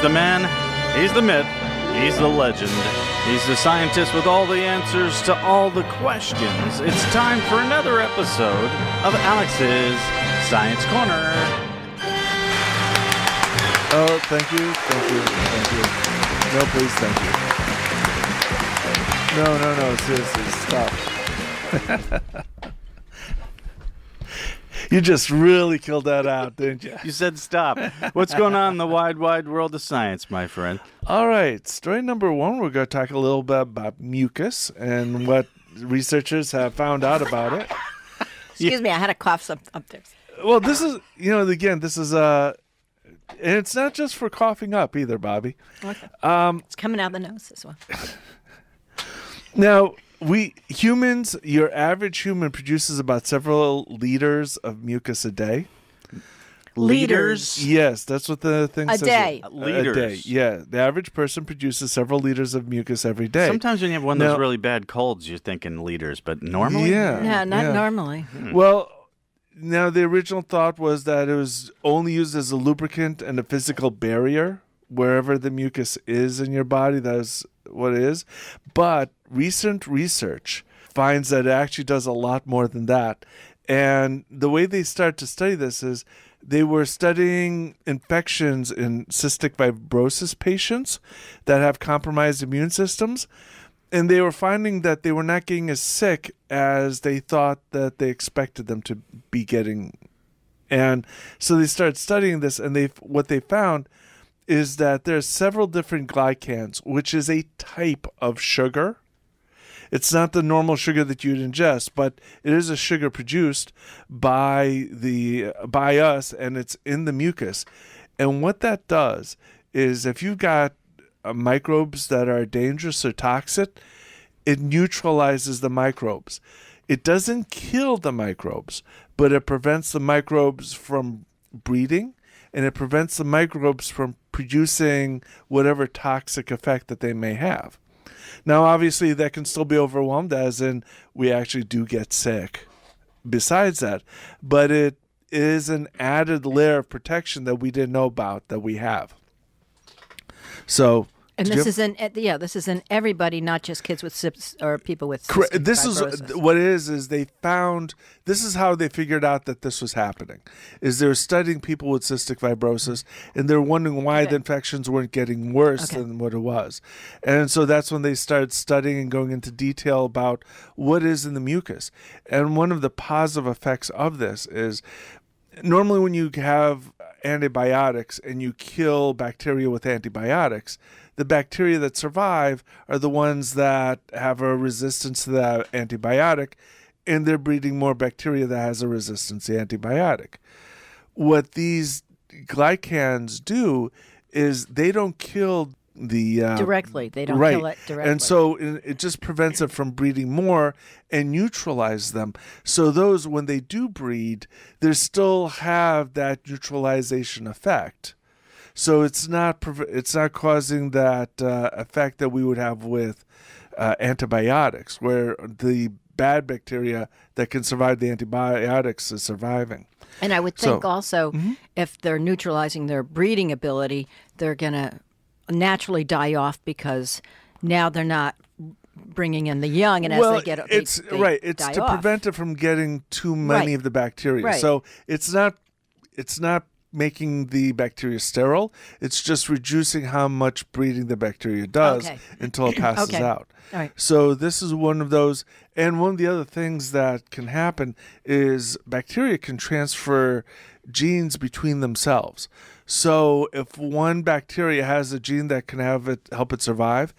the man, he's the myth, he's the legend, he's the scientist with all the answers to all the questions. It's time for another episode of Alex's Science Corner. Oh, thank you. No, please, thank you. No, seriously, stop. You just really killed that out, didn't you? You said stop. What's going on in the wide, wide world of science, my friend? All right, story number one, we're going to talk a little bit about mucus and what researchers have found out about it. Excuse me, I had a cough up there. Well, this is, again, this is and it's not just for coughing up either, Bobby. Okay. It's coming out the nose as well. Now, humans, your average human produces about several liters of mucus a day. Liters? Yes, that's what the thing says. A day. Liters. A day, yeah. The average person produces several liters of mucus every day. Sometimes when you have one of those really bad colds, you're thinking liters, but normally? Yeah. No, not normally. Well, now the original thought was that it was only used as a lubricant and a physical barrier. Wherever the mucus is in your body, that is what it is. But recent research finds that it actually does a lot more than that. And the way they start to study this is they were studying infections in cystic fibrosis patients that have compromised immune systems. And they were finding that they were not getting as sick as they thought that they expected them to be getting. And so they started studying this, and what they found is that there are several different glycans, which is a type of sugar. It's not the normal sugar that you'd ingest, but it is a sugar produced by us, and it's in the mucus. And what that does is if you've got microbes that are dangerous or toxic, it neutralizes the microbes. It doesn't kill the microbes, but it prevents the microbes from breeding, and it prevents the microbes from producing whatever toxic effect that they may have. Now, obviously, that can still be overwhelmed, as in we actually do get sick besides that, but it is an added layer of protection that we didn't know about that we have. So, and this is in everybody, not just kids with SIPs or people with cystic fibrosis. This is what it is they found, this is how they figured out that this was happening, is they were studying people with cystic fibrosis, and they're wondering why the infections weren't getting worse than what it was. And so that's when they started studying and going into detail about what is in the mucus. And one of the positive effects of this is normally when you have antibiotics and you kill bacteria with antibiotics, the bacteria that survive are the ones that have a resistance to the antibiotic, and they're breeding more bacteria that has a resistance to the antibiotic. What these glycans do is they don't kill the directly. They don't kill it directly. And so it just prevents it from breeding more and neutralize them. So those, when they do breed, they still have that neutralization effect. So it's not causing that effect that we would have with antibiotics, where the bad bacteria that can survive the antibiotics is surviving. And I would think also, if they're neutralizing their breeding ability, they're going to naturally die off because now they're not bringing in the young, and as they get it's die to off. Prevent it from getting too many of the bacteria. Right. So it's not making the bacteria sterile. It's just reducing how much breeding the bacteria does until it passes out. All right. So this is one of those. And one of the other things that can happen is bacteria can transfer genes between themselves. So if one bacteria has a gene that can help it survive,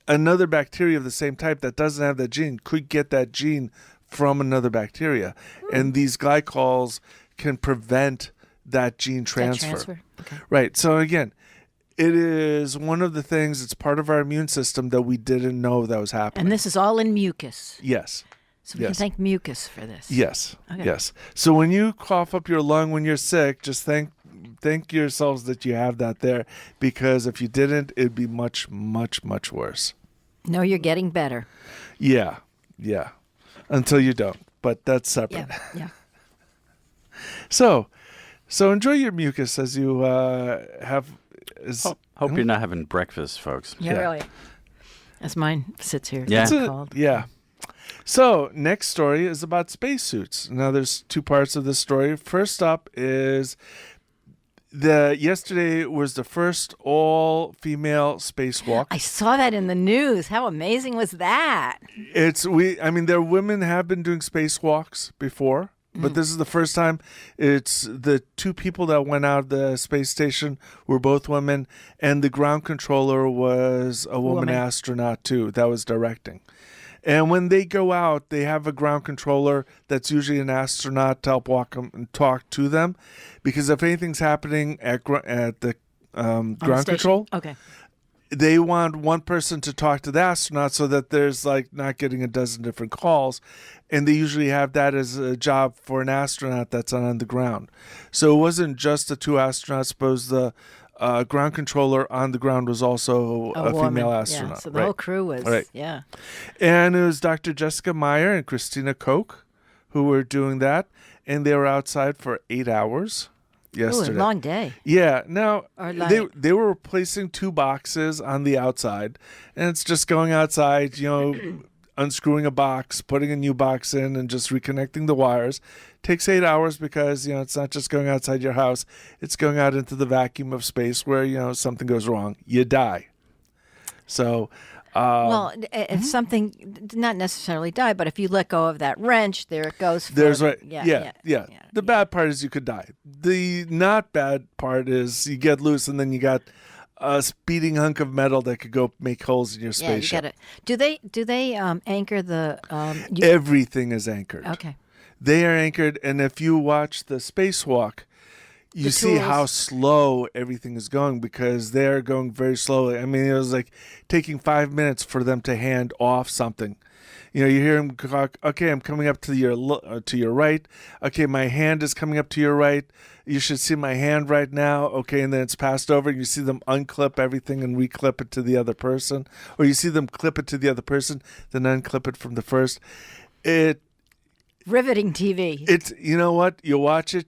another bacteria of the same type that doesn't have that gene could get that gene from another bacteria. And these glycols can prevent that gene transfer. Okay. Right. So again, it is one of the things, it's part of our immune system that we didn't know that was happening. And this is all in mucus. Yes. So we can thank mucus for this. Yes. Okay. Yes. So when you cough up your lung when you're sick, just thank yourselves that you have that there, because if you didn't, it'd be much, much, much worse. No, you're getting better. Yeah. Yeah. Until you don't. But that's separate. Yeah. So enjoy your mucus as you have Hope you're not having breakfast, folks. Yeah, really. As mine sits here. Yeah. Cold. Yeah. So, next story is about spacesuits. Now, there's two parts of this story. First up is yesterday was the first all-female spacewalk. I saw that in the news. How amazing was that? There women have been doing spacewalks before, but this is the first time. It's the two people that went out of the space station were both women, and the ground controller was a woman astronaut too that was directing. And when they go out, they have a ground controller that's usually an astronaut to help walk them and talk to them, because if anything's happening at the ground control, okay, they want one person to talk to the astronaut so that there's like not getting a dozen different calls, and they usually have that as a job for an astronaut that's on the ground. So it wasn't just the two astronauts. Suppose the ground controller on the ground was also a female astronaut. Yeah, so the whole crew was, yeah. And it was Dr. Jessica Meyer and Christina Koch who were doing that, and they were outside for 8 hours yesterday. Ooh, a long day. Yeah. Now, Or like- they were replacing two boxes on the outside, and it's just going outside, unscrewing a box, putting a new box in, and just reconnecting the wires. Takes 8 hours because, it's not just going outside your house. It's going out into the vacuum of space where, something goes wrong. You die. So, if something, not necessarily die, but if you let go of that wrench, there it goes. There's floating. Yeah. The bad part is you could die. The not bad part is you get loose and then you got a speeding hunk of metal that could go make holes in your spaceship. Do they anchor the? Everything is anchored. Okay. They are anchored, and if you watch the spacewalk, you see how slow everything is going because they're going very slowly. I mean, it was like taking 5 minutes for them to hand off something. You hear them talk, okay, I'm coming up to your right. Okay, my hand is coming up to your right. You should see my hand right now. Okay, and then it's passed over, and you see them unclip everything and reclip it to the other person. Or you see them clip it to the other person, then unclip it from the first. Riveting TV. It's, you know what? You watch it,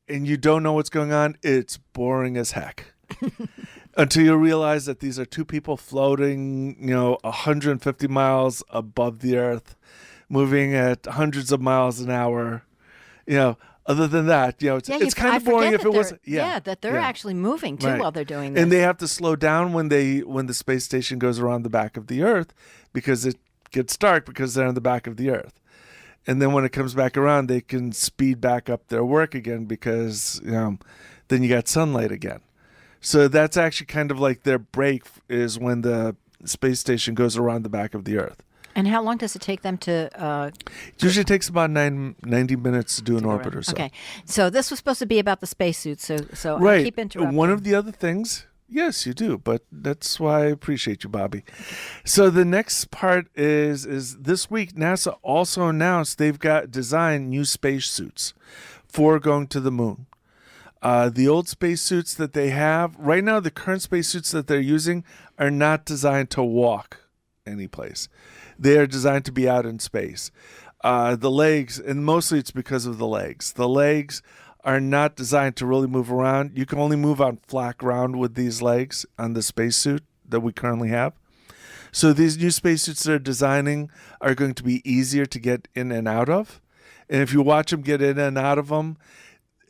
and you don't know what's going on. It's boring as heck. Until you realize that these are two people floating, 150 miles above the Earth, moving at hundreds of miles an hour. Other than that, it's kind of boring if it wasn't. That they're actually moving too while they're doing this. And they have to slow down when the space station goes around the back of the Earth because it gets dark because they're on the back of the Earth. And then when it comes back around, they can speed back up their work again because then you got sunlight again. So that's actually kind of like their break is when the space station goes around the back of the Earth. And how long does it take them to... It usually takes about 90 minutes to do an orbit or so. Okay. So this was supposed to be about the spacesuits, so right. I keep interrupting. One of the other things... Yes, you do, but that's why I appreciate you, Bobby. So the next part is this week, NASA also announced they've got designed new spacesuits for going to the moon. The old spacesuits that they have, right now the current spacesuits that they're using are not designed to walk anyplace. They are designed to be out in space. The legs, and mostly it's because of the legs. The legs are not designed to really move around. You can only move on flat ground with these legs on the spacesuit that we currently have. So these new spacesuits they're designing are going to be easier to get in and out of. And if you watch them get in and out of them,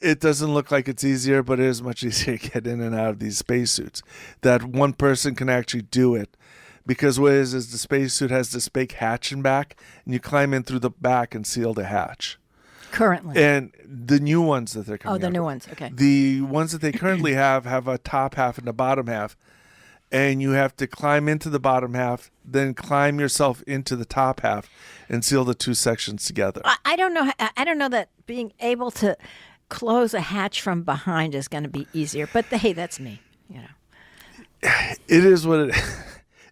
it doesn't look like it's easier, but it is much easier to get in and out of these spacesuits. That one person can actually do it. Because what it is the spacesuit has this big hatch in back, and you climb in through the back and seal the hatch. Currently. And the new ones that they're coming out the new with. ones, okay. The ones that they currently have a top half and a bottom half. And you have to climb into the bottom half, then climb yourself into the top half and seal the two sections together. I don't know that being able to close a hatch from behind is going to be easier. But hey, that's me, It is what it is.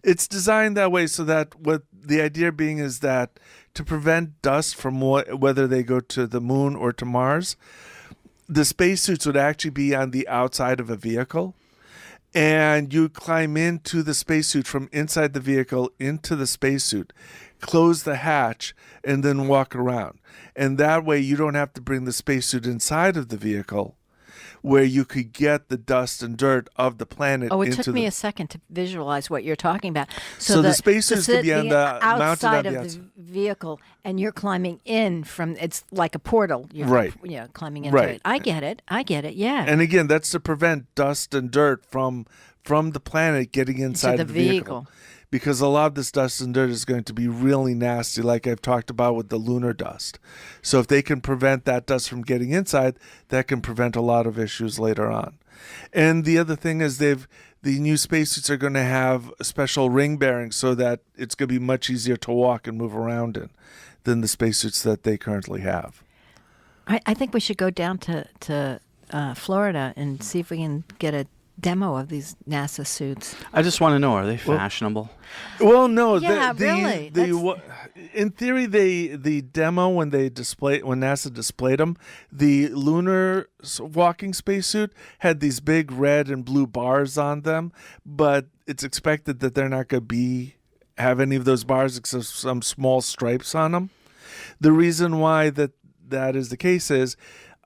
It's designed that way so that what the idea being is that to prevent dust from whether they go to the moon or to Mars, the spacesuits would actually be on the outside of a vehicle. And you climb into the spacesuit from inside the vehicle into the spacesuit, close the hatch, and then walk around. And that way you don't have to bring the spacesuit inside of the vehicle, where you could get the dust and dirt of the planet Oh, it into took me the a second to visualize what you're talking about. So the spacesuits could be on the mounted outside on the of outside. the vehicle, and you're climbing in from. It's like a portal. You're, Right. Yeah, climbing into Right. it. I get it. Yeah. And again, that's to prevent dust and dirt from the planet getting inside the the vehicle. Because a lot of this dust and dirt is going to be really nasty, like I've talked about with the lunar dust. So if they can prevent that dust from getting inside, that can prevent a lot of issues later on. And the other thing is the new spacesuits are going to have special ring bearings so that it's going to be much easier to walk and move around in than the spacesuits that they currently have. I think we should go down to Florida and see if we can get a demo of these NASA suits. I just want to know, are they fashionable? Well, no. Yeah, really. In theory, the demo when NASA displayed them, the lunar walking spacesuit had these big red and blue bars on them, but it's expected that they're not going to have any of those bars except some small stripes on them. The reason why that is the case is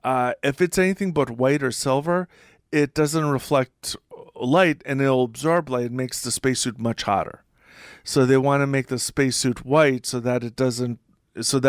if it's anything but white or silver, it doesn't reflect light and it'll absorb light. It makes the spacesuit much hotter. So they want to make the spacesuit white so that it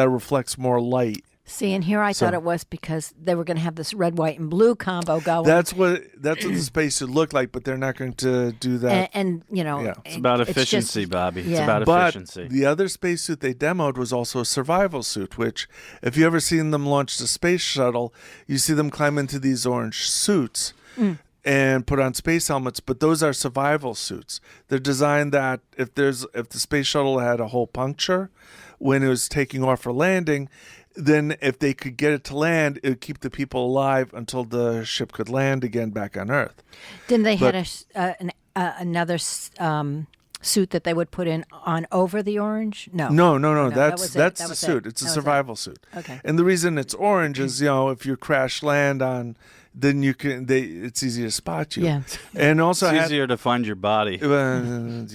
reflects more light. See, and here I thought it was because they were going to have this red, white, and blue combo going. That's what the spacesuit looked like, but they're not going to do that. And you know, Yeah. It's about efficiency, Bobby. Yeah. It's about But efficiency. the other spacesuit they demoed was also a survival suit, which if you ever seen them launch the space shuttle, you see them climb into these orange suits and put on space helmets, but those are survival suits. They're designed that if the space shuttle had a hole puncture when it was taking off for landing, then if they could get it to land, it would keep the people alive until the ship could land again back on Earth. Didn't they had another suit that they would put on over the orange? No. That's the suit. It's a survival suit. Okay. And the reason it's orange is, if you crash land on, then it's easy to spot you. Yeah. And also It's easier to find your body. yeah.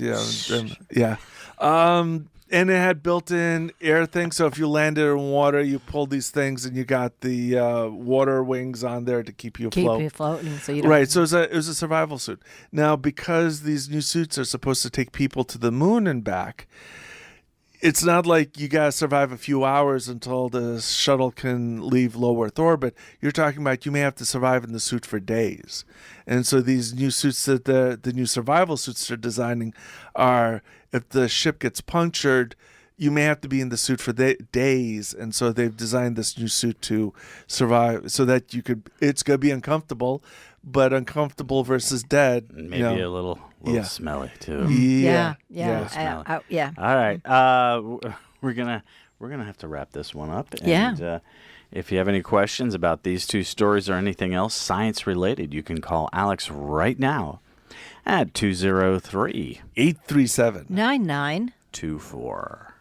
And it had built-in air things, so if you landed in water, you pulled these things, and you got the water wings on there to keep you afloat. Keep you floating, so you don't. Right, so it was a survival suit. Now, because these new suits are supposed to take people to the moon and back, it's not like you got to survive a few hours until the shuttle can leave low Earth orbit. You're talking about you may have to survive in the suit for days. And so these new suits that the new survival suits are designing are, if the ship gets punctured, you may have to be in the suit for days. And so they've designed this new suit to survive so that it's going to be uncomfortable, but uncomfortable versus dead. Maybe a little smelly too. Yeah. All right, we're gonna have to wrap this one up. And, if you have any questions about these two stories or anything else science related, you can call Alex right now at 203-837-9924.